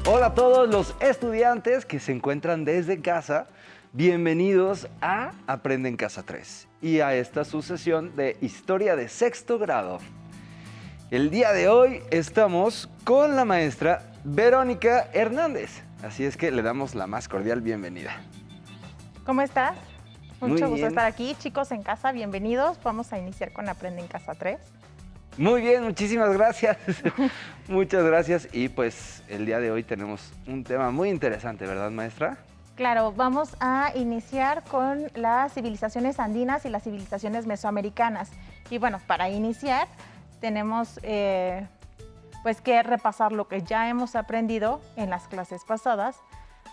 Hola a todos los estudiantes que se encuentran desde casa. Bienvenidos a Aprende en Casa 3 y a esta sucesión de Historia de Sexto Grado. El día de hoy estamos con la maestra Verónica Hernández, así es que le damos la más cordial bienvenida. ¿Cómo estás? Muy Mucho gusto bien. estar aquí. Chicos en casa, bienvenidos. Vamos a iniciar con Aprende en Casa 3. Muy bien, muchísimas gracias. Muchas gracias. Y pues el día de hoy tenemos un tema muy interesante, ¿verdad, maestra? Claro, vamos a iniciar con las civilizaciones andinas y las civilizaciones mesoamericanas. Y bueno, para iniciar tenemos pues que repasar lo que ya hemos aprendido en las clases pasadas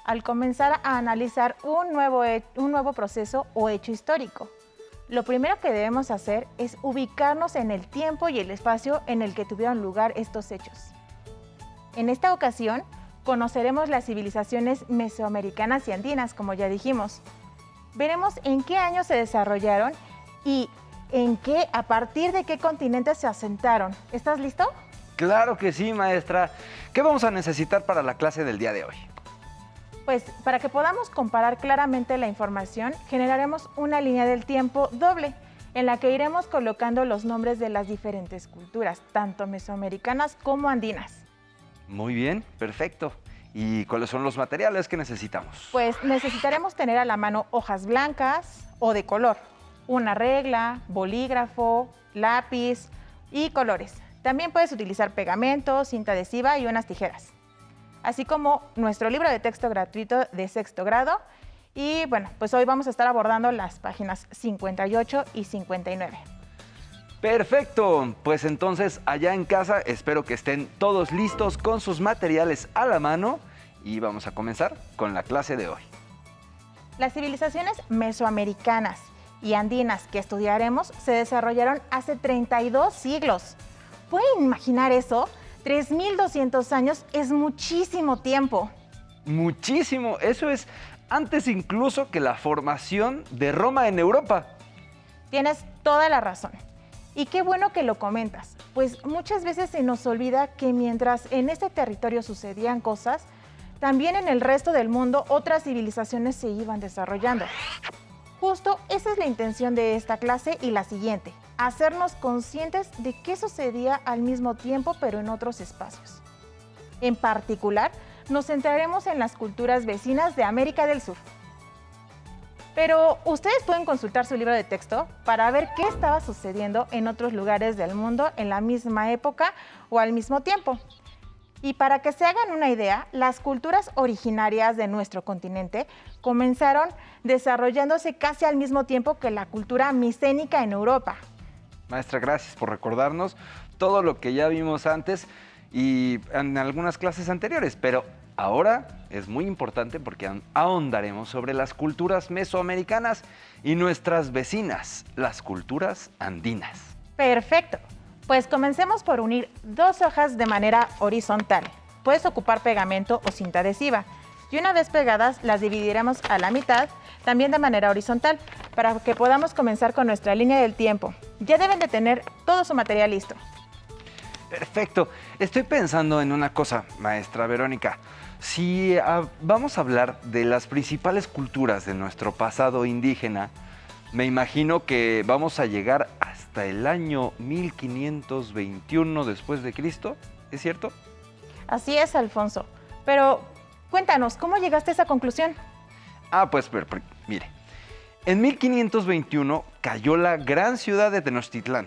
al comenzar a analizar un nuevo proceso o hecho histórico. Lo primero que debemos hacer es ubicarnos en el tiempo y el espacio en el que tuvieron lugar estos hechos. En esta ocasión, conoceremos las civilizaciones mesoamericanas y andinas, como ya dijimos. Veremos en qué años se desarrollaron y a partir de qué continentes se asentaron. ¿Estás listo? Claro que sí, maestra. ¿Qué vamos a necesitar para la clase del día de hoy? Pues para que podamos comparar claramente la información, generaremos una línea del tiempo doble, en la que iremos colocando los nombres de las diferentes culturas, tanto mesoamericanas como andinas. Muy bien, perfecto. ¿Y cuáles son los materiales que necesitamos? Pues necesitaremos tener a la mano hojas blancas o de color, una regla, bolígrafo, lápiz y colores. También puedes utilizar pegamento, cinta adhesiva y unas tijeras, así como nuestro libro de texto gratuito de sexto grado. Y bueno, pues hoy vamos a estar abordando las páginas 58 y 59. Perfecto, pues entonces allá en casa espero que estén todos listos con sus materiales a la mano y vamos a comenzar con la clase de hoy. Las civilizaciones mesoamericanas y andinas que estudiaremos se desarrollaron hace 32 siglos. ¿Pueden imaginar eso? 3.200 años es muchísimo tiempo. Muchísimo, eso es antes incluso que la formación de Roma en Europa. Tienes toda la razón. Y qué bueno que lo comentas, pues muchas veces se nos olvida que mientras en este territorio sucedían cosas, también en el resto del mundo otras civilizaciones se iban desarrollando. Justo esa es la intención de esta clase y la siguiente: hacernos conscientes de qué sucedía al mismo tiempo pero en otros espacios. En particular, nos centraremos en las culturas vecinas de América del Sur. Pero ustedes pueden consultar su libro de texto para ver qué estaba sucediendo en otros lugares del mundo en la misma época o al mismo tiempo. Y para que se hagan una idea, las culturas originarias de nuestro continente comenzaron desarrollándose casi al mismo tiempo que la cultura micénica en Europa. Maestra, gracias por recordarnos todo lo que ya vimos antes y en algunas clases anteriores, pero ahora es muy importante porque ahondaremos sobre las culturas mesoamericanas y nuestras vecinas, las culturas andinas. Perfecto. Pues comencemos por unir dos hojas de manera horizontal. Puedes ocupar pegamento o cinta adhesiva. Y una vez pegadas, las dividiremos a la mitad, también de manera horizontal, para que podamos comenzar con nuestra línea del tiempo. Ya deben de tener todo su material listo. Perfecto. Estoy pensando en una cosa, maestra Verónica. Si vamos a hablar de las principales culturas de nuestro pasado indígena, me imagino que vamos a llegar hasta el año 1521 después de Cristo, ¿es cierto? Así es, Alfonso. Pero cuéntanos, ¿cómo llegaste a esa conclusión? Pues mire, en 1521 cayó la gran ciudad de Tenochtitlán,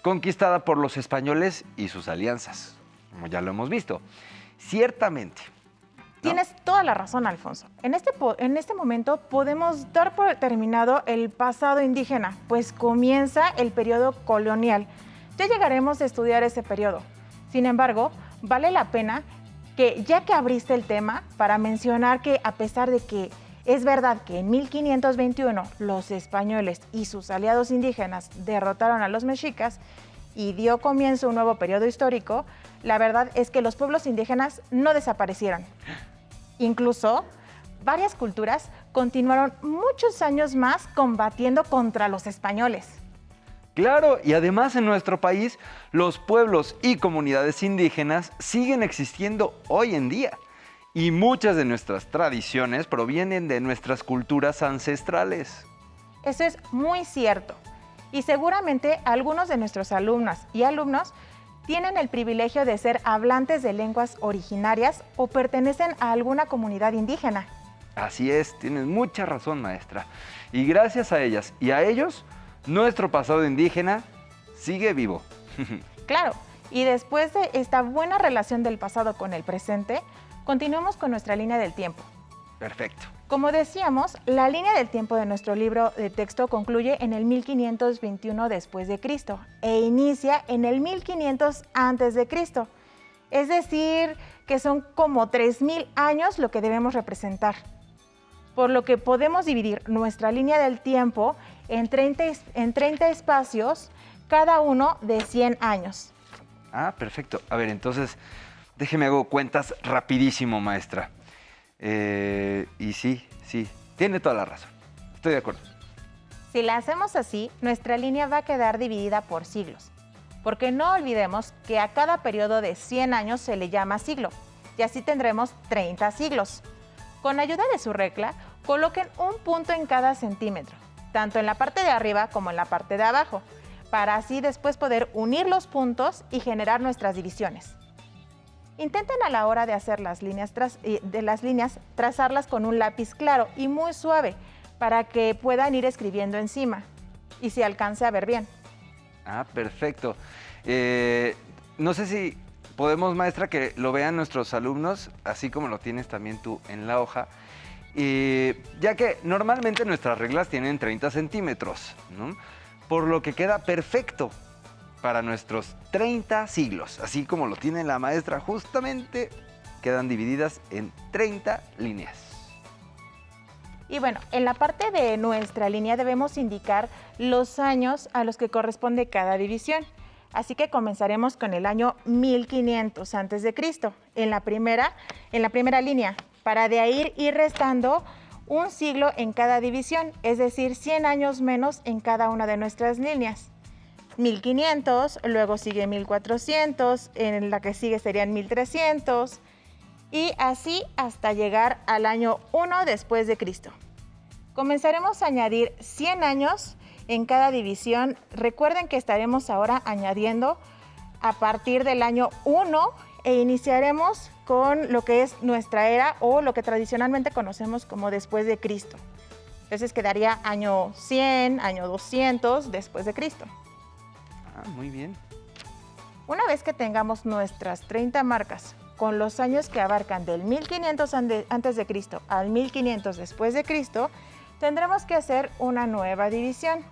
conquistada por los españoles y sus alianzas, como ya lo hemos visto. Ciertamente. ¿No? Tienes toda la razón, Alfonso. En este momento podemos dar por terminado el pasado indígena, pues comienza el periodo colonial. Ya llegaremos a estudiar ese periodo. Sin embargo, vale la pena que, ya que abriste el tema, para mencionar que a pesar de que es verdad que en 1521 los españoles y sus aliados indígenas derrotaron a los mexicas y dio comienzo un nuevo periodo histórico, la verdad es que los pueblos indígenas no desaparecieron. Incluso, varias culturas continuaron muchos años más combatiendo contra los españoles. Claro, y además en nuestro país, los pueblos y comunidades indígenas siguen existiendo hoy en día. Y muchas de nuestras tradiciones provienen de nuestras culturas ancestrales. Eso es muy cierto. Y seguramente algunos de nuestros alumnas y alumnos tienen el privilegio de ser hablantes de lenguas originarias o pertenecen a alguna comunidad indígena. Así es, tienes mucha razón, maestra. Y gracias a ellas y a ellos, nuestro pasado indígena sigue vivo. Claro, y después de esta buena relación del pasado con el presente, continuemos con nuestra línea del tiempo. Perfecto. Como decíamos, la línea del tiempo de nuestro libro de texto concluye en el 1521 después de Cristo e inicia en el 1500 antes de Cristo. Es decir, que son como 3000 años lo que debemos representar. Por lo que podemos dividir nuestra línea del tiempo en 30 espacios, cada uno de 100 años. Ah, perfecto. A ver, entonces, déjeme hago cuentas rapidísimo, maestra. Y sí, tiene toda la razón. Estoy de acuerdo. Si la hacemos así, nuestra línea va a quedar dividida por siglos. Porque no olvidemos que a cada periodo de 100 años se le llama siglo. Y así tendremos 30 siglos. Con ayuda de su regla, coloquen un punto en cada centímetro, tanto en la parte de arriba como en la parte de abajo, para así después poder unir los puntos y generar nuestras divisiones. Intenten a la hora de hacer las líneas, trazarlas con un lápiz claro y muy suave para que puedan ir escribiendo encima y se alcance a ver bien. Ah, perfecto. No sé si podemos, maestra, que lo vean nuestros alumnos, así como lo tienes también tú en la hoja, ya que normalmente nuestras reglas tienen 30 centímetros, ¿no? Por lo que queda perfecto para nuestros 30 siglos, así como lo tiene la maestra, justamente quedan divididas en 30 líneas. Y bueno, en la parte de nuestra línea debemos indicar los años a los que corresponde cada división. Así que comenzaremos con el año 1500 a.C. en la primera línea, para de ahí ir restando un siglo en cada división, es decir, 100 años menos en cada una de nuestras líneas. 1500, luego sigue 1400, en la que sigue serían 1300 y así hasta llegar al año 1 después de Cristo. Comenzaremos a añadir 100 años en cada división. Recuerden que estaremos ahora añadiendo a partir del año 1 e iniciaremos con lo que es nuestra era o lo que tradicionalmente conocemos como después de Cristo. Entonces quedaría año 100, año 200 después de Cristo. Ah, muy bien. Una vez que tengamos nuestras 30 marcas con los años que abarcan del 1500 antes de Cristo al 1500 después de Cristo, tendremos que hacer una nueva división.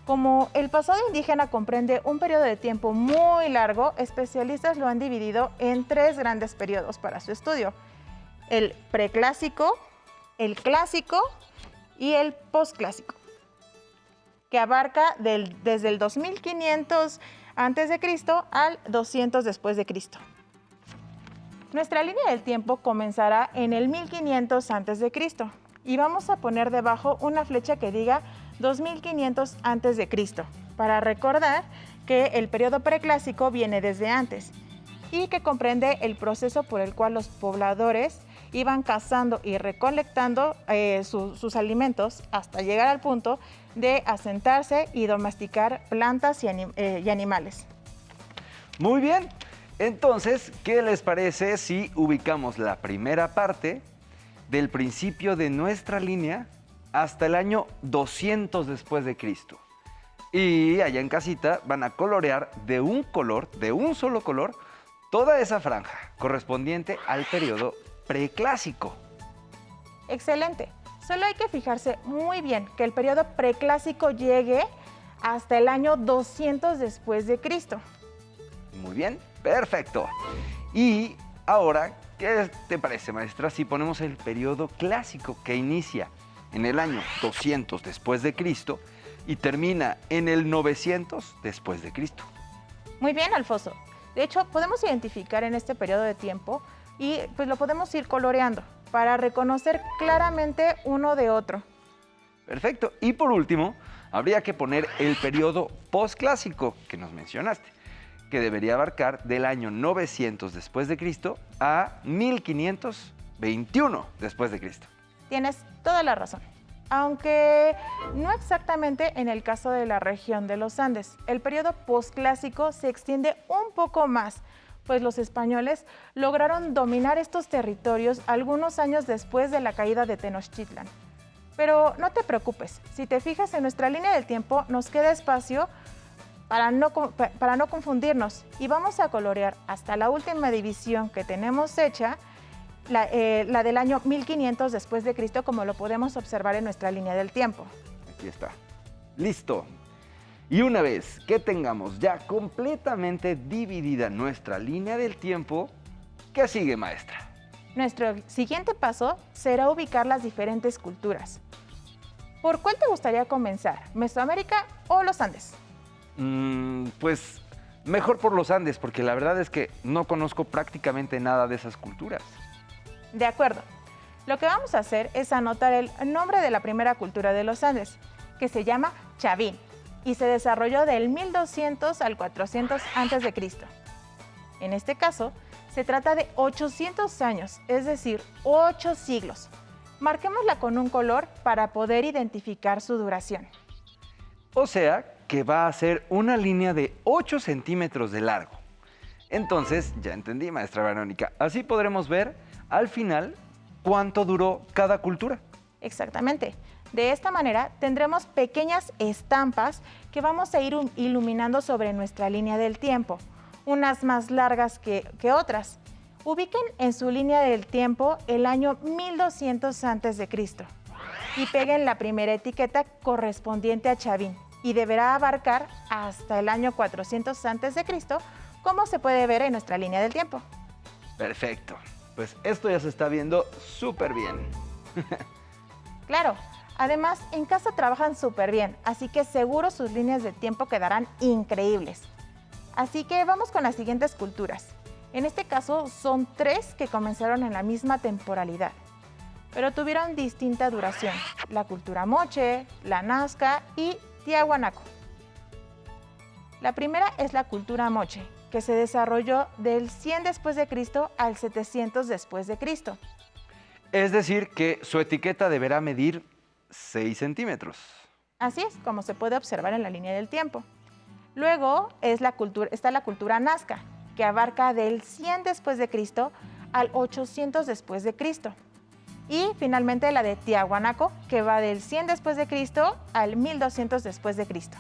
Como el pasado indígena comprende un periodo de tiempo muy largo, especialistas lo han dividido en 3 grandes periodos para su estudio: el preclásico, el clásico y el posclásico, que abarca desde el 2500 a.C. al 200 después de Cristo. Nuestra línea del tiempo comenzará en el 1500 a.C. y vamos a poner debajo una flecha que diga 2500 a.C. para recordar que el periodo preclásico viene desde antes y que comprende el proceso por el cual los pobladores iban cazando y recolectando sus alimentos hasta llegar al punto de asentarse y domesticar plantas y animales. Muy bien. Entonces, ¿qué les parece si ubicamos la primera parte del principio de nuestra línea hasta el año 200 después de Cristo? Y allá en casita van a colorear de un solo color, toda esa franja correspondiente al periodo preclásico. Excelente. Solo hay que fijarse muy bien que el periodo preclásico llegue hasta el año 200 después de Cristo. Muy bien, perfecto. Y ahora, ¿qué te parece, maestra, si ponemos el periodo clásico que inicia en el año 200 después de Cristo y termina en el 900 después de Cristo? Muy bien, Alfonso. De hecho, podemos identificar en este periodo de tiempo y pues lo podemos ir coloreando para reconocer claramente uno de otro. Perfecto. Y por último, habría que poner el periodo posclásico que nos mencionaste, que debería abarcar del año 900 después de Cristo a 1500 21 después de Cristo. Tienes toda la razón. Aunque no exactamente en el caso de la región de los Andes. El periodo posclásico se extiende un poco más, pues los españoles lograron dominar estos territorios algunos años después de la caída de Tenochtitlan. Pero no te preocupes, si te fijas en nuestra línea del tiempo, nos queda espacio para no confundirnos y vamos a colorear hasta la última división que tenemos hecha, la del año 1500 después de Cristo, como lo podemos observar en nuestra línea del tiempo. Aquí está. Listo. Y una vez que tengamos ya completamente dividida nuestra línea del tiempo, ¿qué sigue, maestra? Nuestro siguiente paso será ubicar las diferentes culturas. ¿Por cuál te gustaría comenzar? ¿Mesoamérica o los Andes? Pues mejor por los Andes, porque la verdad es que no conozco prácticamente nada de esas culturas. De acuerdo. Lo que vamos a hacer es anotar el nombre de la primera cultura de los Andes, que se llama Chavín, y se desarrolló del 1200 al 400 a.C. En este caso, se trata de 800 años, es decir, 8 siglos. Marquémosla con un color para poder identificar su duración. O sea, que va a ser una línea de 8 centímetros de largo. Entonces, ya entendí, maestra Verónica. Así podremos ver al final cuánto duró cada cultura. Exactamente. De esta manera tendremos pequeñas estampas que vamos a ir iluminando sobre nuestra línea del tiempo, unas más largas que otras. Ubiquen en su línea del tiempo el año 1200 a.C. y peguen la primera etiqueta correspondiente a Chavín y deberá abarcar hasta el año 400 a.C., como se puede ver en nuestra línea del tiempo. Perfecto. Pues esto ya se está viendo súper bien. Claro, además en casa trabajan súper bien, así que seguro sus líneas de tiempo quedarán increíbles. Así que vamos con las siguientes culturas. En este caso son 3 que comenzaron en la misma temporalidad, pero tuvieron distinta duración. La cultura Moche, la Nazca y Tiahuanaco. La primera es la cultura Moche, que se desarrolló del 100 después de Cristo al 700 después de Cristo. Es decir, que su etiqueta deberá medir 6 centímetros. Así es, como se puede observar en la línea del tiempo. Luego está la cultura Nazca, que abarca del 100 después de Cristo al 800 después de Cristo. Y finalmente la de Tiahuanaco, que va del 100 después de Cristo al 1200 después de Cristo.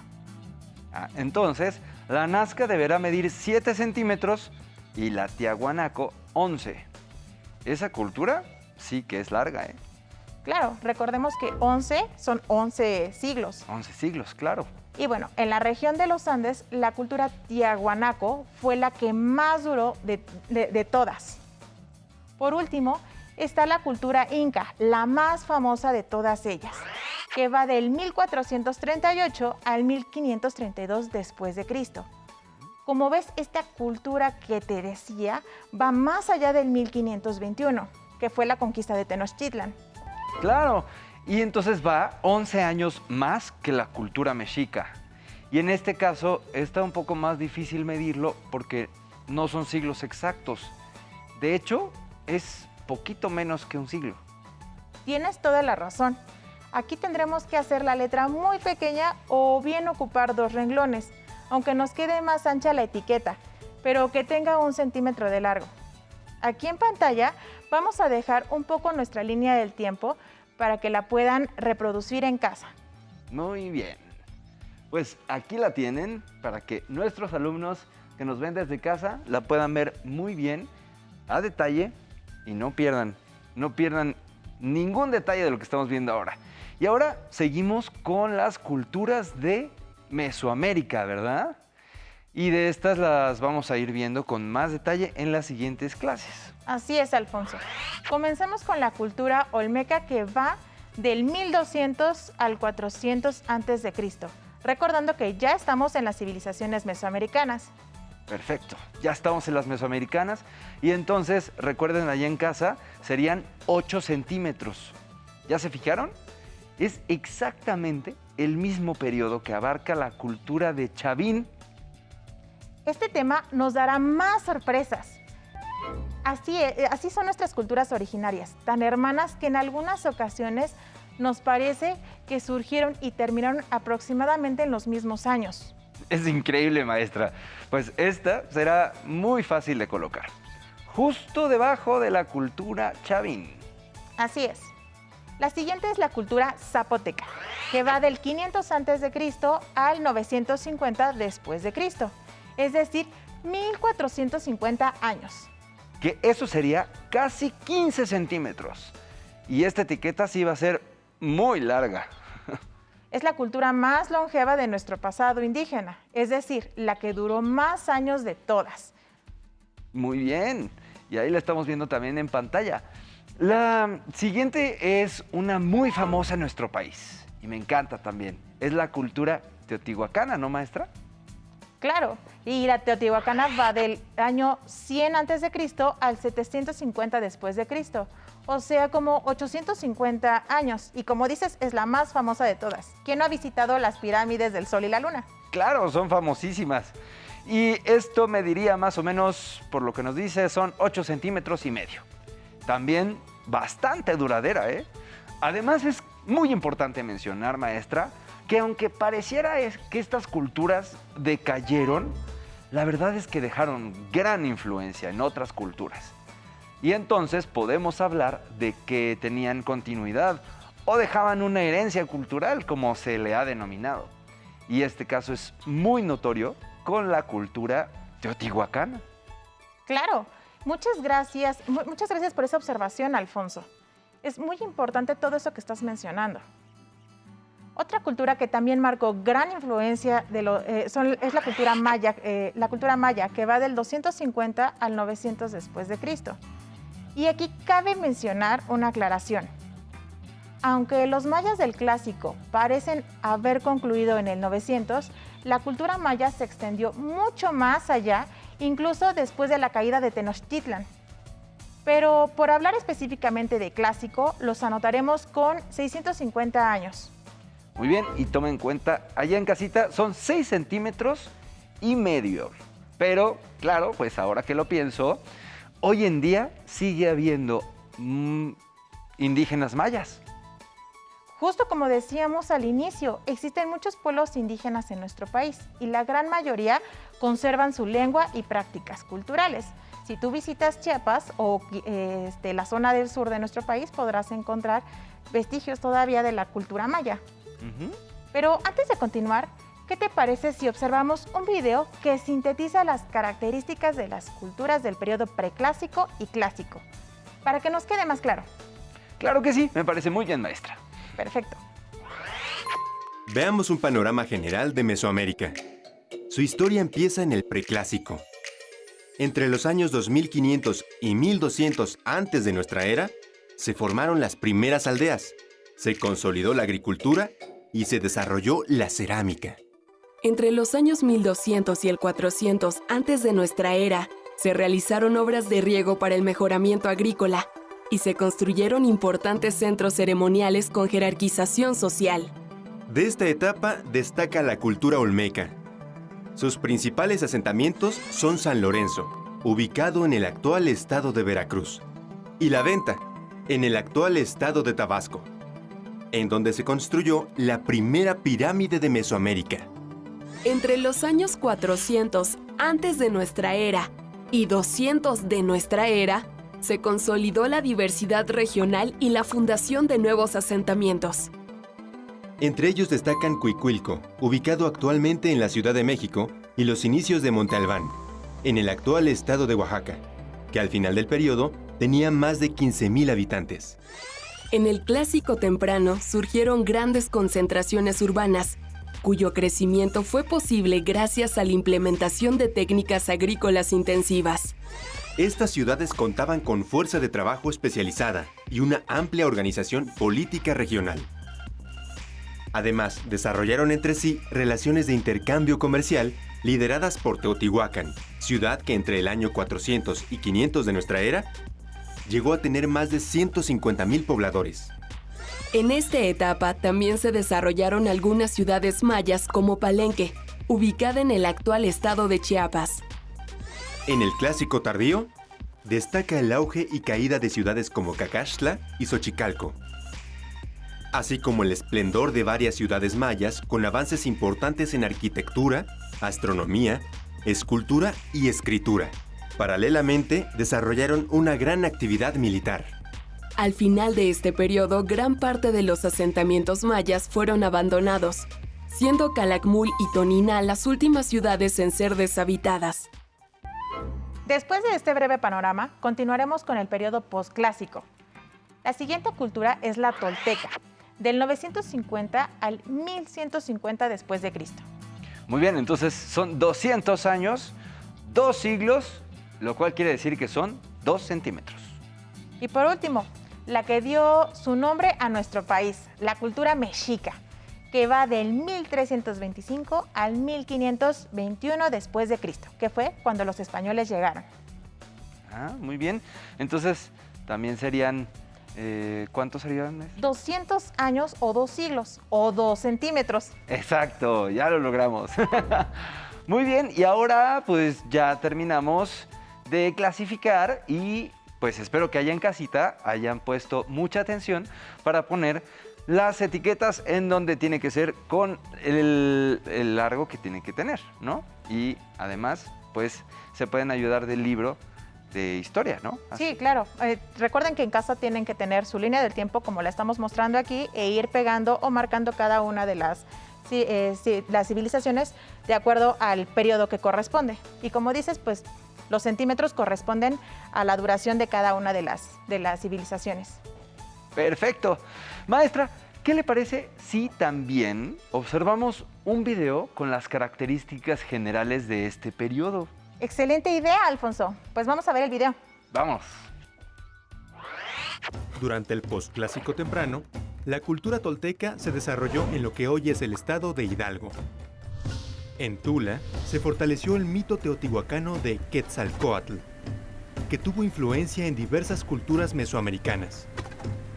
Entonces, la Nazca deberá medir 7 centímetros y la Tiahuanaco 11. Esa cultura sí que es larga, ¿eh? Claro, recordemos que 11 son 11 siglos. 11 siglos, claro. Y bueno, en la región de los Andes, la cultura Tiahuanaco fue la que más duró de todas. Por último, está la cultura Inca, la más famosa de todas ellas, que va del 1438 al 1532 después de Cristo. Como ves, esta cultura que te decía va más allá del 1521, que fue la conquista de Tenochtitlan. Claro, y entonces va 11 años más que la cultura mexica. Y en este caso está un poco más difícil medirlo porque no son siglos exactos. De hecho, es poquito menos que un siglo. Tienes toda la razón. Aquí tendremos que hacer la letra muy pequeña o bien ocupar 2 renglones, aunque nos quede más ancha la etiqueta, pero que tenga 1 centímetro de largo. Aquí en pantalla vamos a dejar un poco nuestra línea del tiempo para que la puedan reproducir en casa. Muy bien. Pues aquí la tienen para que nuestros alumnos que nos ven desde casa la puedan ver muy bien, a detalle, y no pierdan ningún detalle de lo que estamos viendo ahora. Y ahora seguimos con las culturas de Mesoamérica, ¿verdad? Y de estas las vamos a ir viendo con más detalle en las siguientes clases. Así es, Alfonso. Comencemos con la cultura olmeca, que va del 1200 al 400 a.C., recordando que ya estamos en las civilizaciones mesoamericanas. Perfecto, ya estamos en las mesoamericanas y entonces, recuerden allá en casa, serían 8 centímetros. ¿Ya se fijaron? Es exactamente el mismo periodo que abarca la cultura de Chavín. Este tema nos dará más sorpresas. Así son nuestras culturas originarias, tan hermanas que en algunas ocasiones nos parece que surgieron y terminaron aproximadamente en los mismos años. Es increíble, maestra. Pues esta será muy fácil de colocar. Justo debajo de la cultura chavín. Así es. La siguiente es la cultura zapoteca, que va del 500 a.C. al 950 después de Cristo, es decir, 1450 años. Que eso sería casi 15 centímetros. Y esta etiqueta sí va a ser muy larga. Es la cultura más longeva de nuestro pasado indígena, es decir, la que duró más años de todas. Muy bien. Y ahí la estamos viendo también en pantalla. La siguiente es una muy famosa en nuestro país. Y me encanta también. Es la cultura teotihuacana, ¿no, maestra? Claro, y la teotihuacana va del año 100 a.C. al 750 después de Cristo, o sea, como 850 años. Y como dices, es la más famosa de todas. ¿Quién no ha visitado las pirámides del Sol y la Luna? Claro, son famosísimas. Y esto mediría más o menos, por lo que nos dice, son 8 centímetros y medio. También bastante duradera, ¿eh? Además, es muy importante mencionar, maestra, que aunque pareciera que estas culturas decayeron, la verdad es que dejaron gran influencia en otras culturas. Y entonces podemos hablar de que tenían continuidad o dejaban una herencia cultural, como se le ha denominado. Y este caso es muy notorio con la cultura teotihuacana. Claro, muchas gracias por esa observación, Alfonso. Es muy importante todo eso que estás mencionando. Otra cultura que también marcó gran influencia es la cultura maya, que va del 250 al 900 después de Cristo. Y aquí cabe mencionar una aclaración. Aunque los mayas del clásico parecen haber concluido en el 900, la cultura maya se extendió mucho más allá, incluso después de la caída de Tenochtitlan. Pero por hablar específicamente de clásico, los anotaremos con 650 años. Muy bien, y tomen en cuenta, allá en casita son 6 centímetros y medio. Pero, claro, pues ahora que lo pienso, hoy en día sigue habiendo indígenas mayas. Justo como decíamos al inicio, existen muchos pueblos indígenas en nuestro país y la gran mayoría conservan su lengua y prácticas culturales. Si tú visitas Chiapas o la zona del sur de nuestro país, podrás encontrar vestigios todavía de la cultura maya. Pero antes de continuar, ¿qué te parece si observamos un video que sintetiza las características de las culturas del periodo preclásico y clásico? Para que nos quede más claro. Claro que sí, me parece muy bien, maestra. Perfecto. Veamos un panorama general de Mesoamérica. Su historia empieza en el Preclásico. Entre los años 2500 y 1200 antes de nuestra era, se formaron las primeras aldeas, se consolidó la agricultura y se desarrolló la cerámica. Entre los años 1200 y el 400 antes de nuestra era, se realizaron obras de riego para el mejoramiento agrícola y se construyeron importantes centros ceremoniales con jerarquización social. De esta etapa destaca la cultura olmeca. Sus principales asentamientos son San Lorenzo, ubicado en el actual estado de Veracruz, y La Venta, en el actual estado de Tabasco, en donde se construyó la primera pirámide de Mesoamérica. Entre los años 400 antes de nuestra era y 200 de nuestra era, se consolidó la diversidad regional y la fundación de nuevos asentamientos. Entre ellos destacan Cuicuilco, ubicado actualmente en la Ciudad de México, y los inicios de Monte Albán, en el actual estado de Oaxaca, que al final del periodo tenía más de 15,000 habitantes. En el Clásico temprano surgieron grandes concentraciones urbanas, cuyo crecimiento fue posible gracias a la implementación de técnicas agrícolas intensivas. Estas ciudades contaban con fuerza de trabajo especializada y una amplia organización política regional. Además, desarrollaron entre sí relaciones de intercambio comercial lideradas por Teotihuacán, ciudad que entre el año 400 y 500 de nuestra era llegó a tener más de 150,000 pobladores. En esta etapa también se desarrollaron algunas ciudades mayas como Palenque, ubicada en el actual estado de Chiapas. En el Clásico tardío, destaca el auge y caída de ciudades como Cacaxtla y Xochicalco, así como el esplendor de varias ciudades mayas con avances importantes en arquitectura, astronomía, escultura y escritura. Paralelamente, desarrollaron una gran actividad militar. Al final de este periodo, gran parte de los asentamientos mayas fueron abandonados, siendo Calakmul y Tonina las últimas ciudades en ser deshabitadas. Después de este breve panorama, continuaremos con el periodo posclásico. La siguiente cultura es la tolteca, del 950 al 1150 después de Cristo. Muy bien, entonces son 200 años, 2 siglos, lo cual quiere decir que son 2 centímetros. Y por último, la que dio su nombre a nuestro país, la cultura mexica, que va del 1325 al 1521 después de Cristo, que fue cuando los españoles llegaron. Ah, muy bien. Entonces, también serían, ¿cuántos serían? 200 años o 2 siglos o 2 centímetros. Exacto, ya lo logramos. Muy bien, y ahora pues ya terminamos de clasificar y pues espero que allá en casita hayan puesto mucha atención para poner las etiquetas en donde tiene que ser con el largo que tiene que tener, ¿no? Y además, pues se pueden ayudar del libro de historia, ¿no? Así. Sí, claro. Recuerden que en casa tienen que tener su línea del tiempo como la estamos mostrando aquí e ir pegando o marcando cada una de las civilizaciones de acuerdo al periodo que corresponde. Y como dices, pues los centímetros corresponden a la duración de cada una de las civilizaciones. Perfecto. Maestra, ¿qué le parece si también observamos un video con las características generales de este periodo? Excelente idea, Alfonso. Pues vamos a ver el video. Vamos. Durante el posclásico temprano, la cultura tolteca se desarrolló en lo que hoy es el estado de Hidalgo. En Tula se fortaleció el mito teotihuacano de Quetzalcóatl, que tuvo influencia en diversas culturas mesoamericanas.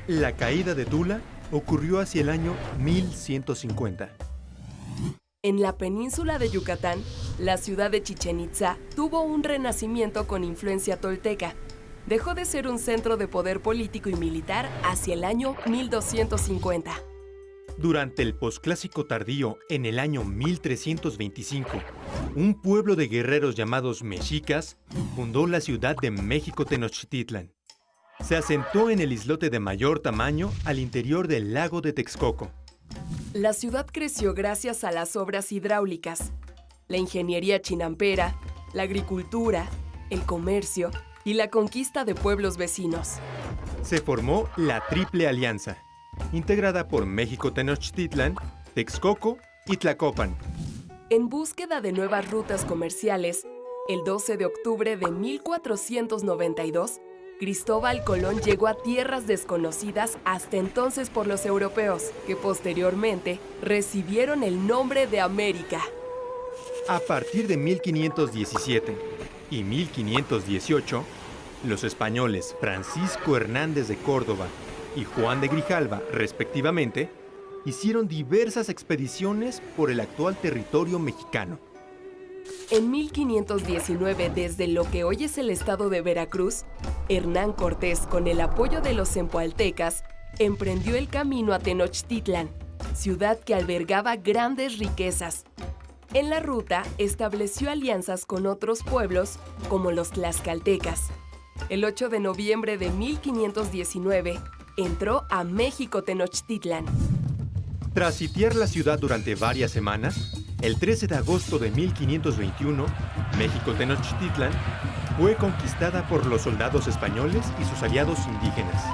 La caída de Tula ocurrió hacia el año 1150. En la península de Yucatán, la ciudad de Chichén Itzá tuvo un renacimiento con influencia tolteca. Dejó de ser un centro de poder político y militar hacia el año 1250. Durante el posclásico tardío, en el año 1325, un pueblo de guerreros llamados mexicas fundó la ciudad de México Tenochtitlan. Se asentó en el islote de mayor tamaño al interior del lago de Texcoco. La ciudad creció gracias a las obras hidráulicas, la ingeniería chinampera, la agricultura, el comercio y la conquista de pueblos vecinos. Se formó la Triple Alianza, integrada por México Tenochtitlan, Texcoco y Tlacopan. En búsqueda de nuevas rutas comerciales, el 12 de octubre de 1492, Cristóbal Colón llegó a tierras desconocidas hasta entonces por los europeos, que posteriormente recibieron el nombre de América. A partir de 1517 y 1518, los españoles Francisco Hernández de Córdoba y Juan de Grijalva, respectivamente, hicieron diversas expediciones por el actual territorio mexicano. En 1519, desde lo que hoy es el estado de Veracruz, Hernán Cortés, con el apoyo de los zempoaltecas, emprendió el camino a Tenochtitlan, ciudad que albergaba grandes riquezas. En la ruta, estableció alianzas con otros pueblos, como los tlaxcaltecas. El 8 de noviembre de 1519, entró a México Tenochtitlan. Tras sitiar la ciudad durante varias semanas, el 13 de agosto de 1521, México Tenochtitlan fue conquistada por los soldados españoles y sus aliados indígenas.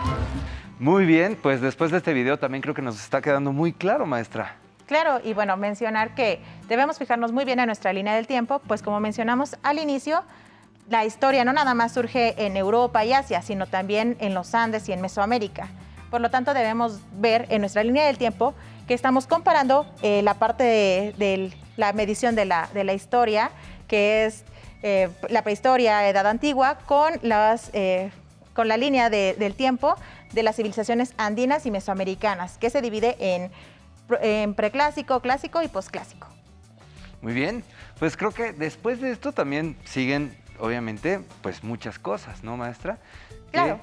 Muy bien, pues después de este video también creo que nos está quedando muy claro, maestra. Claro, y bueno, mencionar que debemos fijarnos muy bien en nuestra línea del tiempo, pues como mencionamos al inicio, la historia no nada más surge en Europa y Asia, sino también en los Andes y en Mesoamérica. Por lo tanto, debemos ver en nuestra línea del tiempo que estamos comparando la parte de la medición de la historia, que es la prehistoria, edad antigua, con la línea del tiempo de las civilizaciones andinas y mesoamericanas, que se divide en preclásico, clásico y posclásico. Muy bien, pues creo que después de esto también siguen obviamente, pues muchas cosas, ¿no, maestra? Claro. Que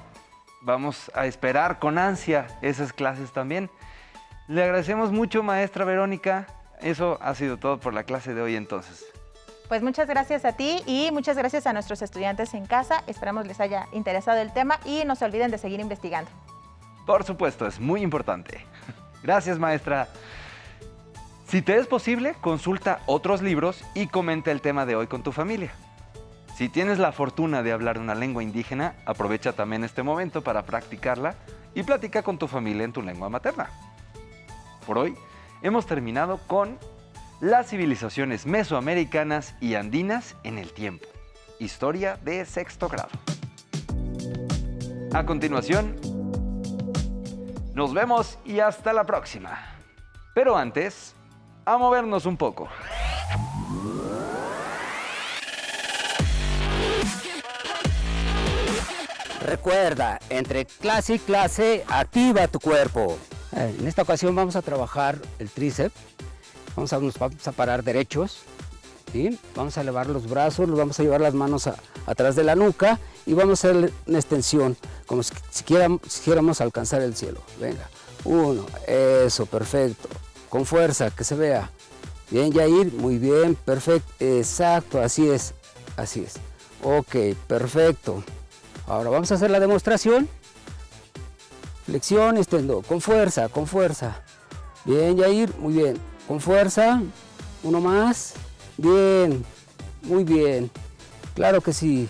vamos a esperar con ansia esas clases también. Le agradecemos mucho, maestra Verónica. Eso ha sido todo por la clase de hoy entonces. Pues muchas gracias a ti y muchas gracias a nuestros estudiantes en casa. Esperamos les haya interesado el tema y no se olviden de seguir investigando. Por supuesto, es muy importante. Gracias, maestra. Si te es posible, consulta otros libros y comenta el tema de hoy con tu familia. Si tienes la fortuna de hablar una lengua indígena, aprovecha también este momento para practicarla y platica con tu familia en tu lengua materna. Por hoy, hemos terminado con las civilizaciones mesoamericanas y andinas en el tiempo. Historia de sexto grado. A continuación, nos vemos y hasta la próxima. Pero antes, a movernos un poco. Recuerda, entre clase y clase, activa tu cuerpo. En esta ocasión vamos a trabajar el tríceps. Nos vamos a parar derechos. ¿Sí? Vamos a elevar los brazos, nos vamos a llevar las manos atrás de la nuca y vamos a hacer una extensión, como si quisiéramos alcanzar el cielo. Venga, 1, eso, perfecto. Con fuerza, que se vea. Bien, Yair, muy bien, perfecto, exacto, así es, así es. Ok, perfecto. Ahora vamos a hacer la demostración. Flexión, extendo, con fuerza, con fuerza. Bien, Yair, muy bien. Con fuerza, uno más. Bien, muy bien. Claro que sí.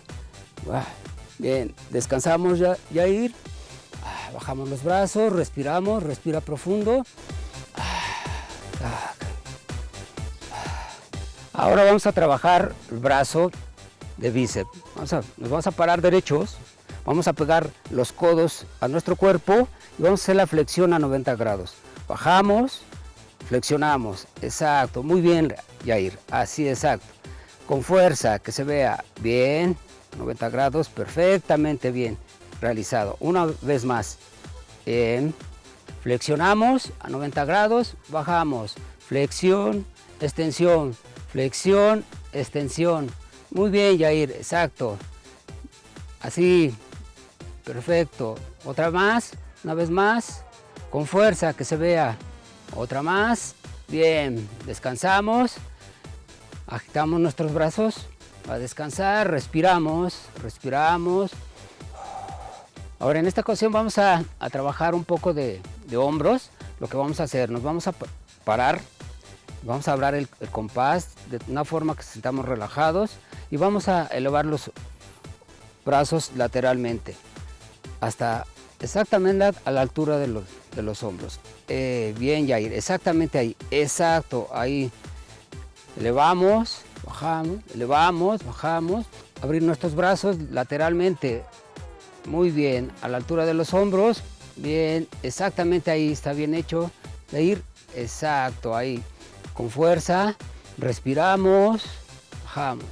Bien, descansamos, Yair. Bajamos los brazos, respiramos, respira profundo. Ahora vamos a trabajar el brazo de bíceps. Nos vamos a parar derechos, vamos a pegar los codos a nuestro cuerpo y vamos a hacer la flexión a 90 grados. Bajamos, flexionamos, exacto, muy bien, Yair, así exacto. Con fuerza, que se vea bien, 90 grados, perfectamente bien realizado. Una vez más, bien, flexionamos a 90 grados, bajamos, flexión, extensión, flexión, extensión. Muy bien, Yair, exacto. Así, perfecto. Otra más, una vez más, con fuerza, que se vea. Otra más, bien, descansamos, agitamos nuestros brazos a descansar, respiramos, respiramos. Ahora en esta ocasión vamos a trabajar un poco de hombros. Lo que vamos a hacer, nos vamos a parar, vamos a hablar el compás de una forma que sintamos relajados y vamos a elevar los brazos lateralmente hasta exactamente a la altura de los hombros. Bien, Yair, exactamente ahí, exacto, ahí. Elevamos, bajamos, abrir nuestros brazos lateralmente. Muy bien, a la altura de los hombros. Bien, exactamente ahí, está bien hecho. Yair, exacto, ahí. Con fuerza, respiramos, bajamos.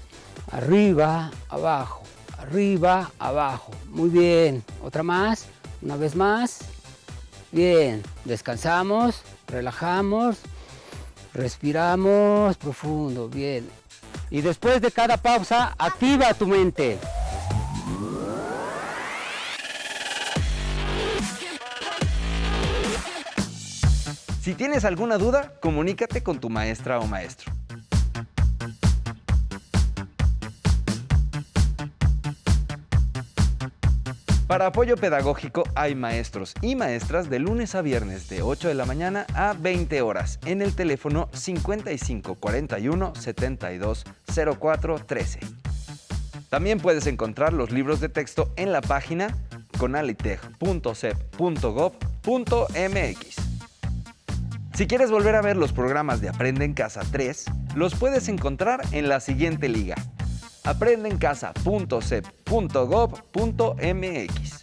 Arriba, abajo, arriba, abajo. Muy bien, otra más, una vez más. Bien, descansamos, relajamos, respiramos profundo, bien. Y después de cada pausa, activa tu mente. Si tienes alguna duda, comunícate con tu maestra o maestro. Para apoyo pedagógico hay maestros y maestras de lunes a viernes de 8 de la mañana a 20 horas en el teléfono 55 41 72 04 13. También puedes encontrar los libros de texto en la página conalitech.cep.gov.mx. Si quieres volver a ver los programas de Aprende en Casa 3, los puedes encontrar en la siguiente liga: aprendeencasa.cep.gov.mx.